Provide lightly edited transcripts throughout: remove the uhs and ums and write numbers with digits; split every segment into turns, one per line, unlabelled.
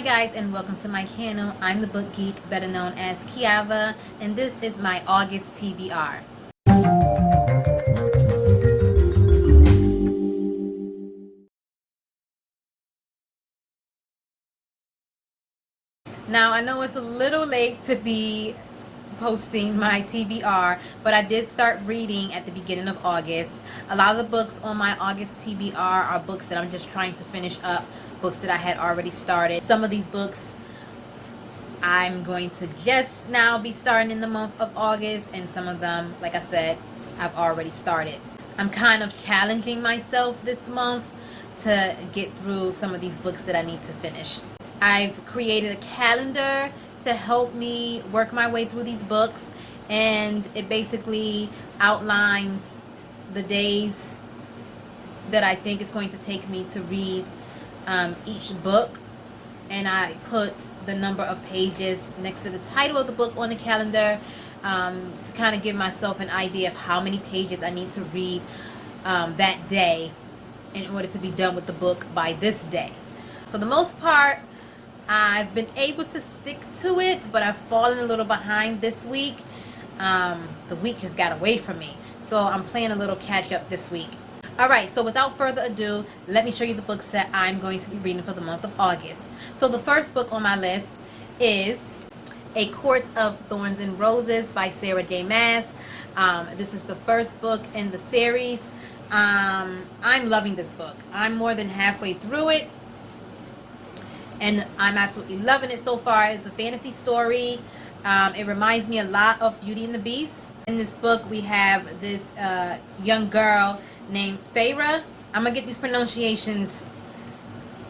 Hi guys, and welcome to my channel. I'm the book geek, better known as Kiava, and this is my August TBR. Now I know it's a little late to be posting my TBR, but I did start reading at the beginning of August. A lot of the books on my August TBR are books that I'm just trying to finish up, books that I had already started. Some of these books I'm going to just now be starting in the month of August, and some of them, like I said, I've already started. I'm kind of challenging myself this month to get through some of these books that I need to finish. I've created a calendar to help me work my way through these books, and it basically outlines the days that I think it's going to take me to read each book, and I put the number of pages next to the title of the book on the calendar to kind of give myself an idea of how many pages I need to read that day in order to be done with the book by this day. For the most part, I've been able to stick to it, but I've fallen a little behind this week. The week just got away from me, so I'm playing a little catch up this week. Alright, so without further ado, let me show you the books that I'm going to be reading for the month of August. So the first book on my list is A Quartz of Thorns and Roses by Sarah J. Maas. This is the first book in the series. I'm loving this book. I'm more than halfway through it, and I'm absolutely loving it so far. It's a fantasy story. It reminds me a lot of Beauty and the Beast. In this book, we have this young girl named Feyre. I'm gonna get these pronunciations,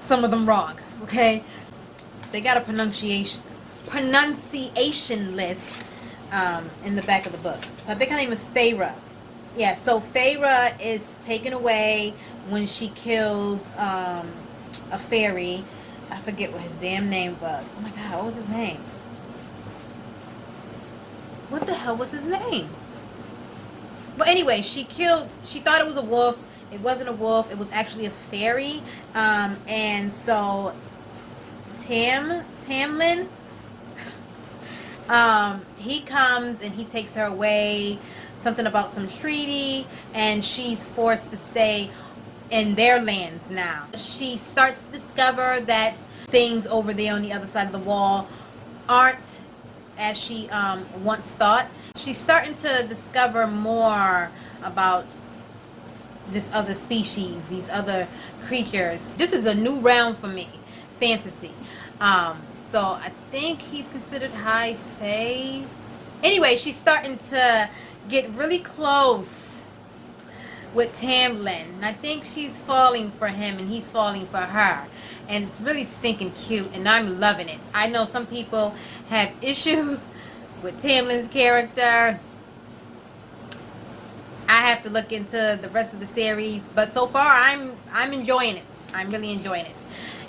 some of them wrong, okay? They got a pronunciation list in the back of the book. So I think her name is Feyre. Yeah, so Feyre is taken away when she kills a fairy. I forget what his damn name was. Oh my god, what was his name? What the hell was his name? But anyway, she thought it was a wolf. It wasn't a wolf. It was actually a fairy. And so Tamlin, he comes and he takes her away. Something about some treaty, and she's forced to stay in their lands now. She starts to discover that things over there on the other side of the wall aren't as she once thought. She's starting to discover more about this other species, these other creatures. This is a new realm for me, fantasy. So I think he's considered high fae. Anyway, she's starting to get really close with Tamlin. I think she's falling for him and he's falling for her. And it's really stinking cute, and I'm loving it. I know some people have issues with Tamlin's character. I have to look into the rest of the series, but so far I'm enjoying it. I'm really enjoying it.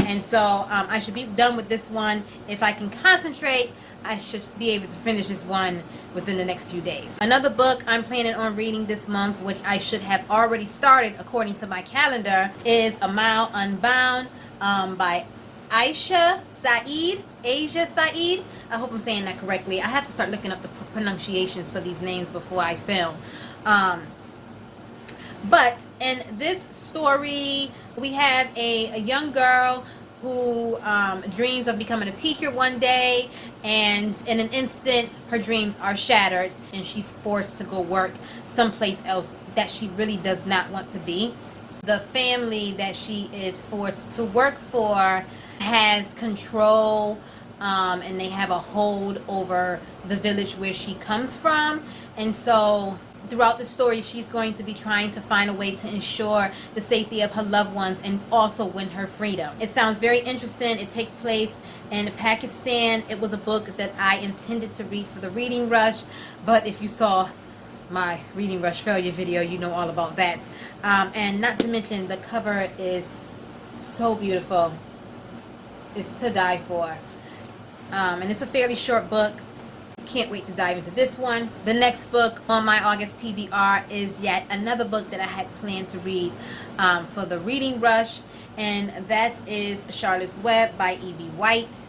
And so I should be done with this one. If I can concentrate, I should be able to finish this one within the next few days. Another book I'm planning on reading this month, which I should have already started according to my calendar, is A Mile Unbound by Aisha Saeed. I hope I'm saying that correctly. I have to start looking up the pronunciations for these names before I film. But in this story, we have a young girl who dreams of becoming a teacher one day, and in an instant her dreams are shattered and she's forced to go work someplace else that she really does not want to be. The family that she is forced to work for has control, and they have a hold over the village where she comes from, and so throughout the story she's going to be trying to find a way to ensure the safety of her loved ones and also win her freedom. It sounds very interesting. It takes place in Pakistan. It was a book that I intended to read for the reading rush, but if you saw my reading rush failure video, you know all about that. And not to mention the cover is so beautiful. It's to die for. And it's a fairly short book. Can't wait to dive into this one. The next book on my August TBR is yet another book that I had planned to read for the reading rush, and that is Charlotte's Web by E.B. White.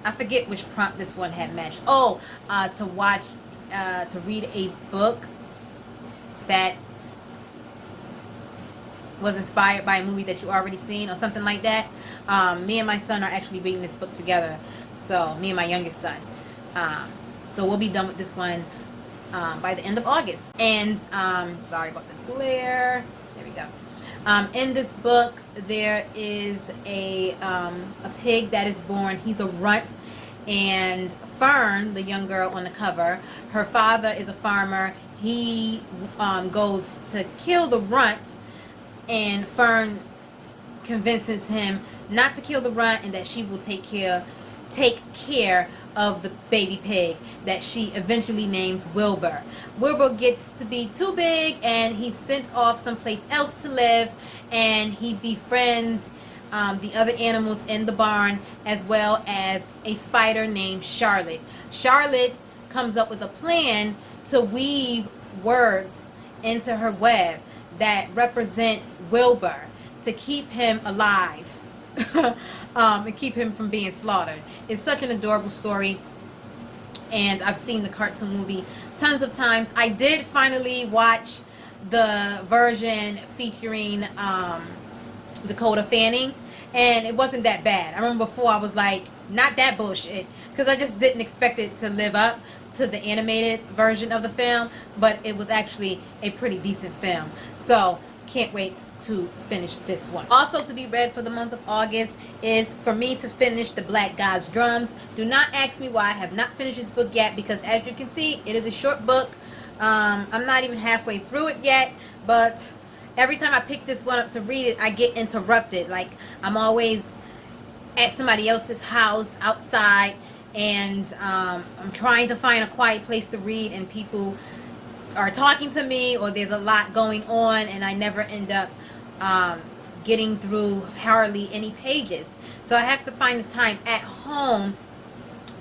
I forget which prompt this one had matched. Oh, to read a book that was inspired by a movie that you already seen or something like that. Me and my son are actually reading this book together. So, me and my youngest son. So, we'll be done with this one by the end of August. And, sorry about the glare. There we go. In this book, there is a pig that is born. He's a runt. And Fern, the young girl on the cover, her father is a farmer. He goes to kill the runt, and Fern convinces him not to kill the runt and that she will take care of the baby pig that she eventually names Wilbur. Wilbur gets to be too big and he's sent off someplace else to live, and he befriends the other animals in the barn, as well as a spider named Charlotte. Charlotte comes up with a plan to weave words into her web that represent Wilbur to keep him alive and keep him from being slaughtered. It's such an adorable story, and I've seen the cartoon movie tons of times. I did finally watch the version featuring Dakota Fanning, and it wasn't that bad. I remember before I was like, not that bullshit, because I just didn't expect it to live up to the animated version of the film, but it was actually a pretty decent film. So can't wait to finish this one. Also to be read for the month of August is for me to finish The Black God's Drums. Do not ask me why I have not finished this book yet, because as you can see, it is a short book. I'm not even halfway through it yet, but every time I pick this one up to read it, I get interrupted. Like, I'm always at somebody else's house outside, and I'm trying to find a quiet place to read, and people are talking to me, or there's a lot going on, and I never end up getting through hardly any pages. So I have to find the time at home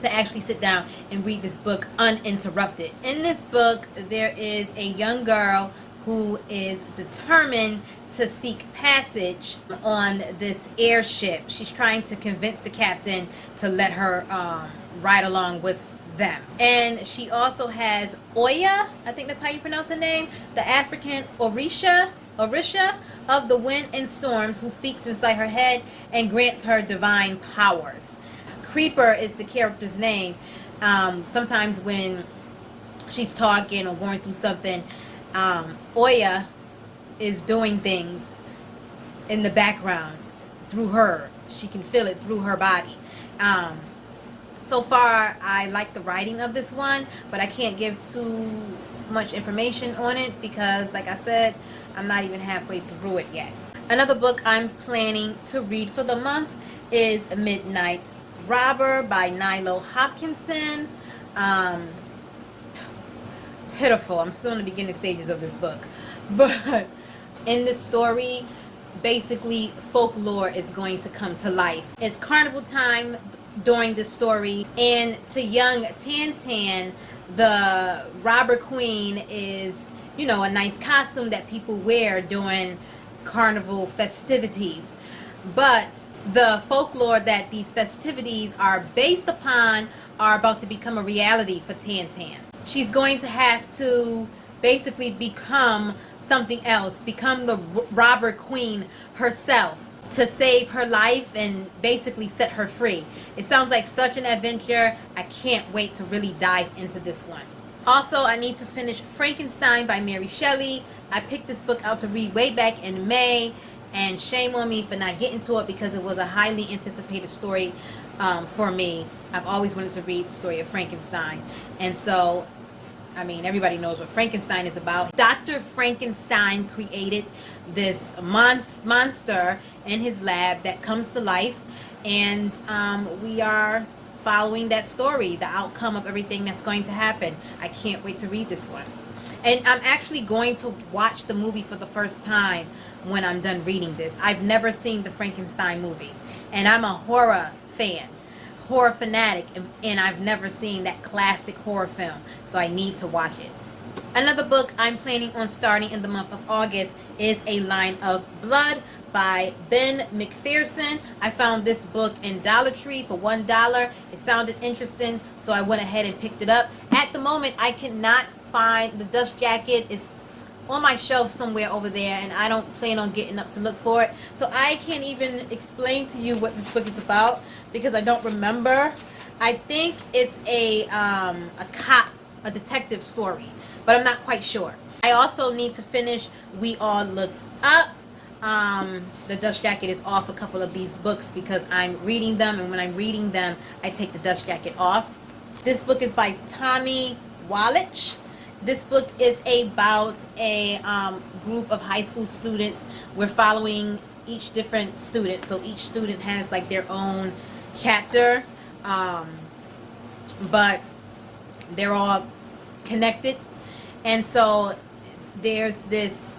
to actually sit down and read this book uninterrupted. In this book, there is a young girl who is determined to seek passage on this airship. She's trying to convince the captain to let her ride along with them. And she also has Oya, I think that's how you pronounce her name, the African Orisha of the wind and storms, who speaks inside her head and grants her divine powers. Creeper is the character's name. Sometimes when she's talking or going through something, Oya is doing things in the background through her. She can feel it through her body. So far, I like the writing of this one, but I can't give too much information on it because, like I said, I'm not even halfway through it yet. Another book I'm planning to read for the month is Midnight Robber by Nilo Hopkinson. Pitiful. I'm still in the beginning stages of this book. But in this story, basically folklore is going to come to life. It's carnival time during this story, and to young Tan, the robber queen is, you know, a nice costume that people wear during carnival festivities. But the folklore that these festivities are based upon are about to become a reality for Tan. She's going to have to basically become something else, become the robber queen herself to save her life and basically set her free. It sounds like such an adventure. I can't wait to really dive into this one. Also, I need to finish Frankenstein by Mary Shelley. I picked this book out to read way back in May, and shame on me for not getting to it because it was a highly anticipated story for me. I've always wanted to read the story of Frankenstein. And so, I mean, everybody knows what Frankenstein is about. Dr. Frankenstein created this monster in his lab that comes to life, and we are following that story, the outcome of everything that's going to happen. I can't wait to read this one. And I'm actually going to watch the movie for the first time when I'm done reading this. I've never seen the Frankenstein movie, and I'm a horror fan, horror fanatic, and I've never seen that classic horror film, so I need to watch it. Another book I'm planning on starting in the month of August is A Line of Blood by Ben McPherson. I found this book in Dollar Tree for $1. It sounded interesting, so I went ahead and picked it up. At the moment, I cannot find the dust jacket. It's on my shelf somewhere over there, and I don't plan on getting up to look for it. So I can't even explain to you what this book is about because I don't remember. I think it's a detective story, but I'm not quite sure. I also need to finish We All Looked Up. The dust jacket is off a couple of these books because I'm reading them, and when I'm reading them, I take the dust jacket off. This book is by Tommy Walich. This book is about a group of high school students. We're following each different student, so each student has like their own chapter, but they're all connected. And so there's this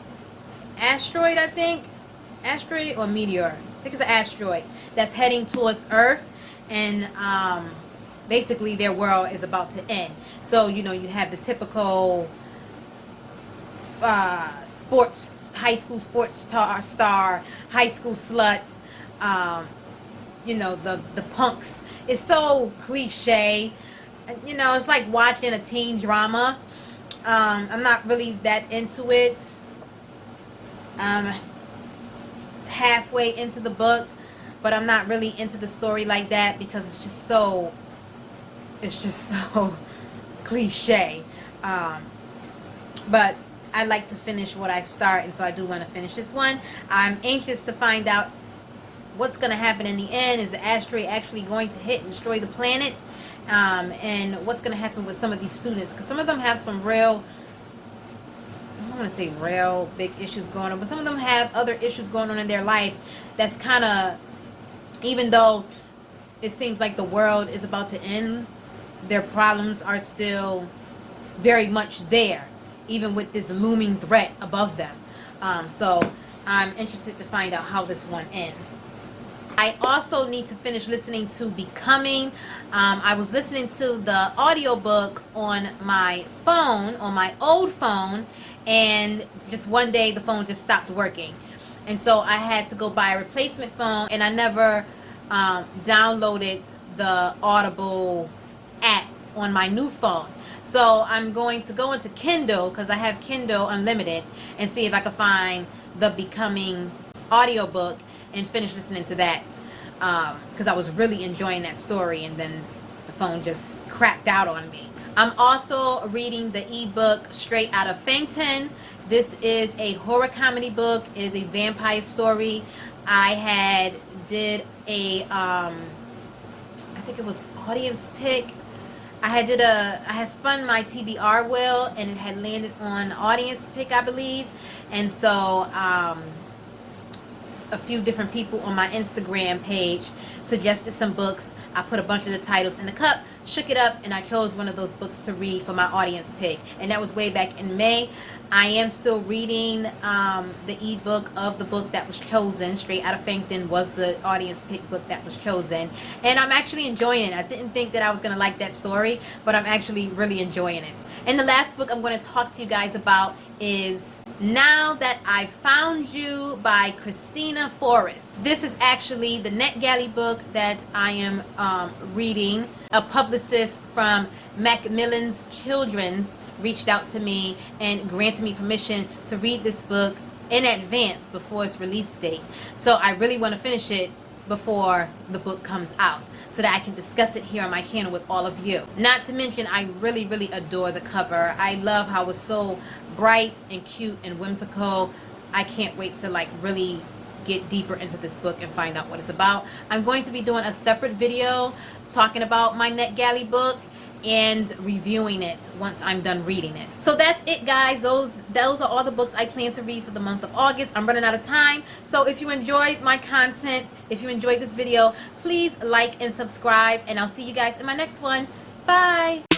asteroid, I think, asteroid or meteor, I think it's an asteroid that's heading towards Earth, and basically their world is about to end. So you know, you have the typical sports, high school sports star, high school slut, you know, the punks. It's so cliche, you know, it's like watching a teen drama. I'm not really that into it. Halfway into the book, but I'm not really into the story like that because it's just so cliche. But I like to finish what I start, and so I do want to finish this one. I'm anxious to find out what's going to happen in the end. Is the asteroid actually going to hit and destroy the planet? And what's going to happen with some of these students, because some of them have some real, I don't want to say real big issues going on, but some of them have other issues going on in their life that's kind of, even though it seems like the world is about to end, their problems are still very much there, even with this looming threat above them. So I'm interested to find out how this one ends. I also need to finish listening to Becoming. I was listening to the audiobook on my phone, on my old phone, and just one day the phone just stopped working. And so I had to go buy a replacement phone, and I never downloaded the Audible app on my new phone. So I'm going to go into Kindle, because I have Kindle Unlimited, and see if I can find the Becoming audiobook and finish listening to that, because I was really enjoying that story, and then the phone just crapped out on me. I'm also reading the ebook Straight Out of Fankton. This is a horror comedy book. It is a vampire story. I did a I think it was audience pick. I had spun my TBR wheel, and it had landed on audience pick, I believe. And so a few different people on my Instagram page suggested some books. I put a bunch of the titles in the cup, shook it up, and I chose one of those books to read for my audience pick. And that was way back in May. I am still reading the ebook of the book that was chosen. Straight Out of Fankton was the audience pick book that was chosen. And I'm actually enjoying it. I didn't think that I was going to like that story, but I'm actually really enjoying it. And the last book I'm going to talk to you guys about is Now That I Found You by Christina Forrest. This is actually the NetGalley book that I am reading. A publicist from Macmillan's Children's reached out to me and granted me permission to read this book in advance before its release date. So I really want to finish it before the book comes out, so that I can discuss it here on my channel with all of you. Not to mention, I really, really adore the cover. I love how it's so bright and cute and whimsical. I can't wait to like really get deeper into this book and find out what it's about. I'm going to be doing a separate video talking about my NetGalley book and reviewing it once I'm done reading it. So that's it, guys. Those are all the books I plan to read for the month of August. I'm running out of time. So if you enjoyed my content, if you enjoyed this video, please like and subscribe, and I'll see you guys in my next one. Bye.